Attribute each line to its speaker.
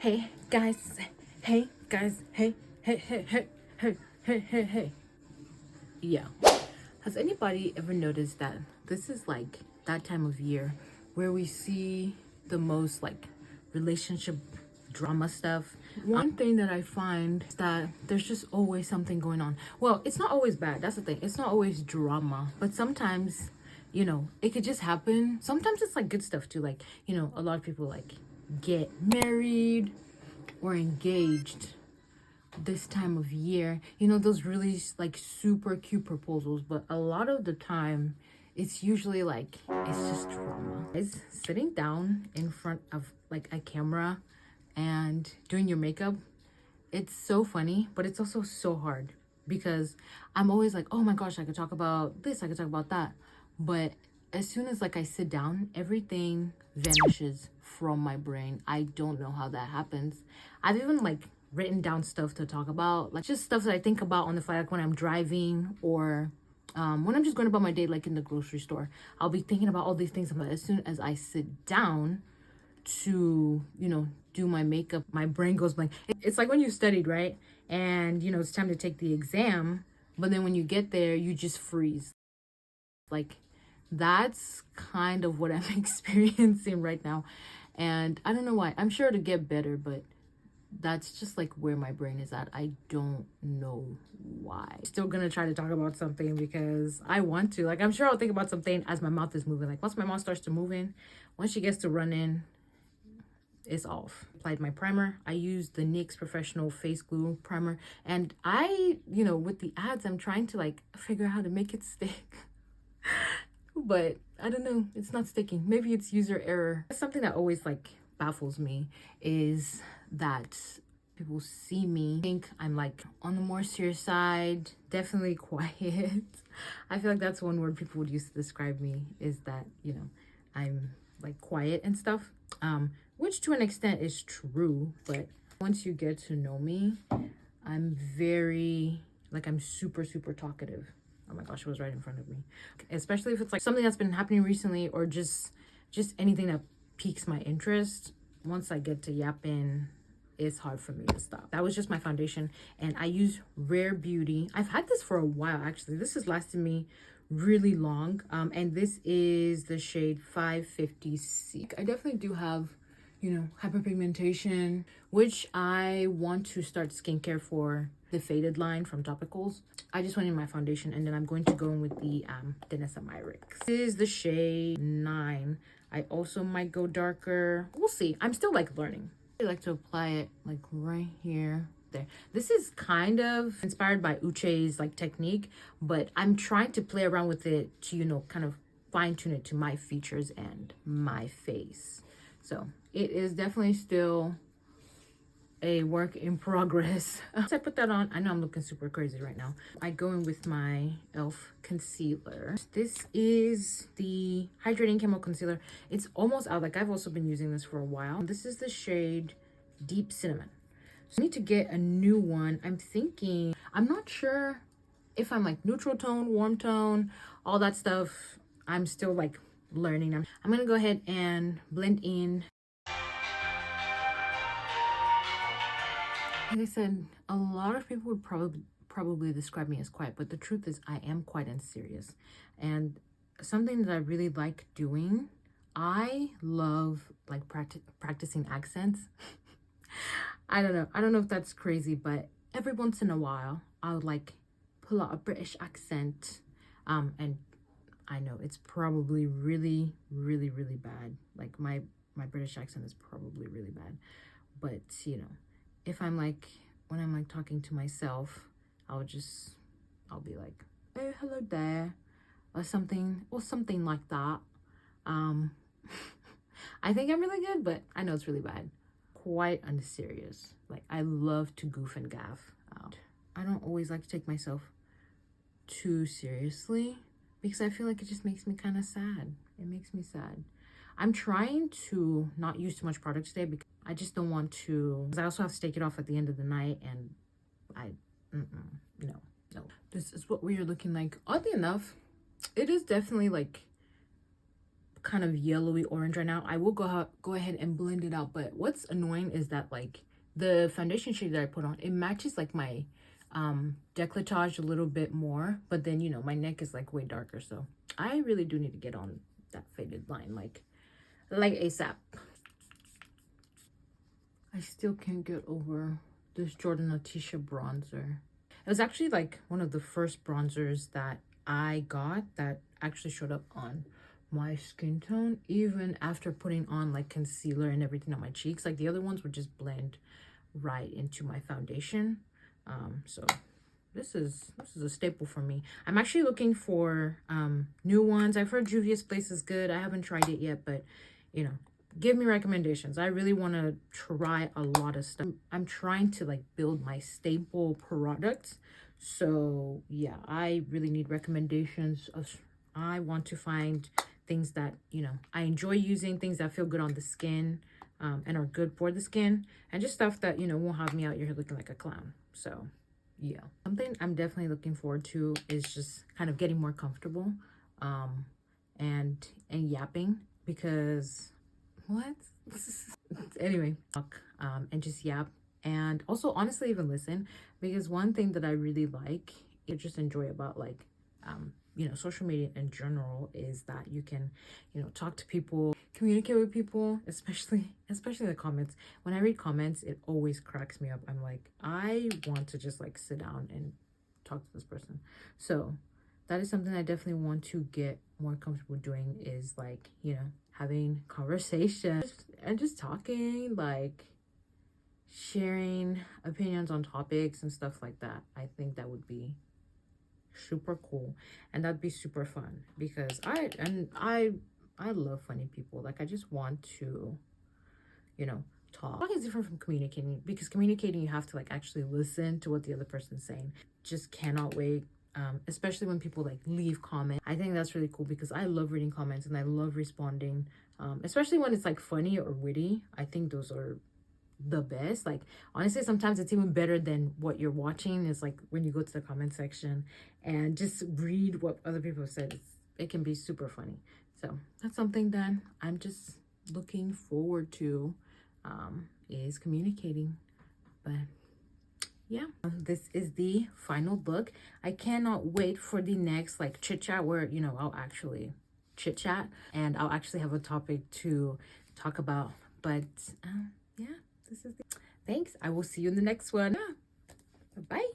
Speaker 1: Hey guys, hey guys, hey, hey, hey, hey, hey, hey, hey, hey. Yeah. Has anybody ever noticed that this is like that time of year where we see the most like relationship drama stuff? One thing that I find is that there's just always something going on. Well, it's not always bad. That's the thing. It's not always drama, but sometimes, it could just happen. Sometimes it's like good stuff too. Like, a lot of people like get married or engaged this time of year, those really like super cute proposals, but a lot of the time it's usually like it's just drama. It's sitting down in front of like a camera and doing your makeup. It's so funny, but it's also so hard because I'm always like, oh my gosh, I could talk about this, I could talk about that, but as soon as like I sit down, everything vanishes from my brain. I don't know how that happens. I've even like written down stuff to talk about, like just stuff that I think about on the fly, like when I'm driving or when I'm just going about my day, like in the grocery store. I'll be thinking about all these things, but as soon as I sit down to, do my makeup, my brain goes blank. It's like when you studied, right? And, it's time to take the exam, but then when you get there, you just freeze. Like, that's kind of what I'm experiencing right now. And I don't know why. I'm sure it'll get better, but that's just like where my brain is at. I don't know why. Still gonna try to talk about something because I want to. Like, I'm sure I'll think about something as my mouth is moving. Like, once my mouth starts to move in, once she gets to running, it's off. Applied my primer. I used the NYX Professional Face Glue Primer. And I, with the ads, I'm trying to like figure out how to make it stick. But I don't know, it's not sticking. Maybe it's user error. Something that always like baffles me is that people see me think I'm like on the more serious side, definitely quiet. I feel like that's one word people would use to describe me, is that I'm like quiet and stuff, which to an extent is true, but once you get to know me, I'm very like, I'm super talkative. Oh my gosh, it was right in front of me. Especially if it's like something that's been happening recently or just anything that piques my interest. Once I get to yapping, it's hard for me to stop. That was just my foundation, and I use Rare Beauty. I've had this for a while, actually. This has lasted me really long, and this is the shade 550C. I definitely do have hyperpigmentation, which I want to start skincare for the Faded line from Topicals. I just went in my foundation, and then I'm going to go in with the Myrick. This is the shade 9. I also might go darker. We'll see. I'm still like learning. I like to apply it like right here. There. This is kind of inspired by Uche's like technique, but I'm trying to play around with it to, kind of fine tune it to my features and my face. So it is definitely still a work in progress. Once I put that on, I know I'm looking super crazy right now. I go in with my e.l.f. concealer. This is the Hydrating Camo Concealer. It's almost out. Like, I've also been using this for a while. This is the shade Deep Cinnamon. So I need to get a new one. I'm not sure if I'm like neutral tone, warm tone, all that stuff. I'm still like learning. I'm gonna go ahead and blend in. Like I said, a lot of people would probably describe me as quiet, but the truth is I am quiet and serious. And something that I really like doing, I love like practicing accents. I don't know if that's crazy, but every once in a while I would like pull out a British accent, and I know it's probably really bad. Like, my British accent is probably really bad, but if I'm like, when I'm like talking to myself, I'll be like, oh, hello there, or something like that. I think I'm really good, but I know it's really bad. Quite unserious. Like, I love to goof and gaff. I don't always like to take myself too seriously because I feel like it just makes me kind of sad. It makes me sad. I'm trying to not use too much product today because I just don't want to, because I also have to take it off at the end of the night, and no. This is what we are looking like. Oddly enough, it is definitely like kind of yellowy orange right now. I will go ahead and blend it out. But what's annoying is that like the foundation shade that I put on, it matches like my decolletage a little bit more, but then, you know, my neck is like way darker, so I really do need to get on that faded line like ASAP. I still can't get over this Jordan Letitia bronzer. It was actually like one of the first bronzers that I got that actually showed up on my skin tone, even after putting on like concealer and everything on my cheeks. Like the other ones would just blend right into my foundation. So this is a staple for me. I'm actually looking for new ones. I've heard Juvia's Place is good. I haven't tried it yet, but you know, give me recommendations. I really want to try a lot of stuff. I'm trying to like build my staple products. So yeah, I really need recommendations of, I want to find things that, you know, I enjoy using, things that feel good on the skin, and are good for the skin, and just stuff that, you know, won't have me out here looking like a clown. So yeah, something I'm definitely looking forward to is just kind of getting more comfortable and yapping, because what anyway, talk and just yap, and also honestly even listen, because one thing that I really like, I just enjoy about like you know, social media in general, is that you can, you know, talk to people, communicate with people, especially in the comments. When I read comments, it always cracks me up. I'm like, I want to just like sit down and talk to this person. So that is something I definitely want to get more comfortable doing, is like, you know, having conversations and just talking, like sharing opinions on topics and stuff like that. I think that would be super cool, and that'd be super fun, because I love funny people. Like I just want to, you know, talk is different from communicating, because communicating you have to like actually listen to what the other person's saying. Just cannot wait, especially when people like leave comments. I think that's really cool, because I love reading comments and I love responding, especially when it's like funny or witty. I think those are the best. Like honestly, sometimes it's even better than what you're watching, is like when you go to the comment section and just read what other people have said. It can be super funny. So that's something that I'm just looking forward to, is communicating. But yeah, this is the final look. I cannot wait for the next like chit chat, where, you know, I'll actually chit chat and I'll actually have a topic to talk about. But yeah, this is the thanks. I will see you in the next one. Bye.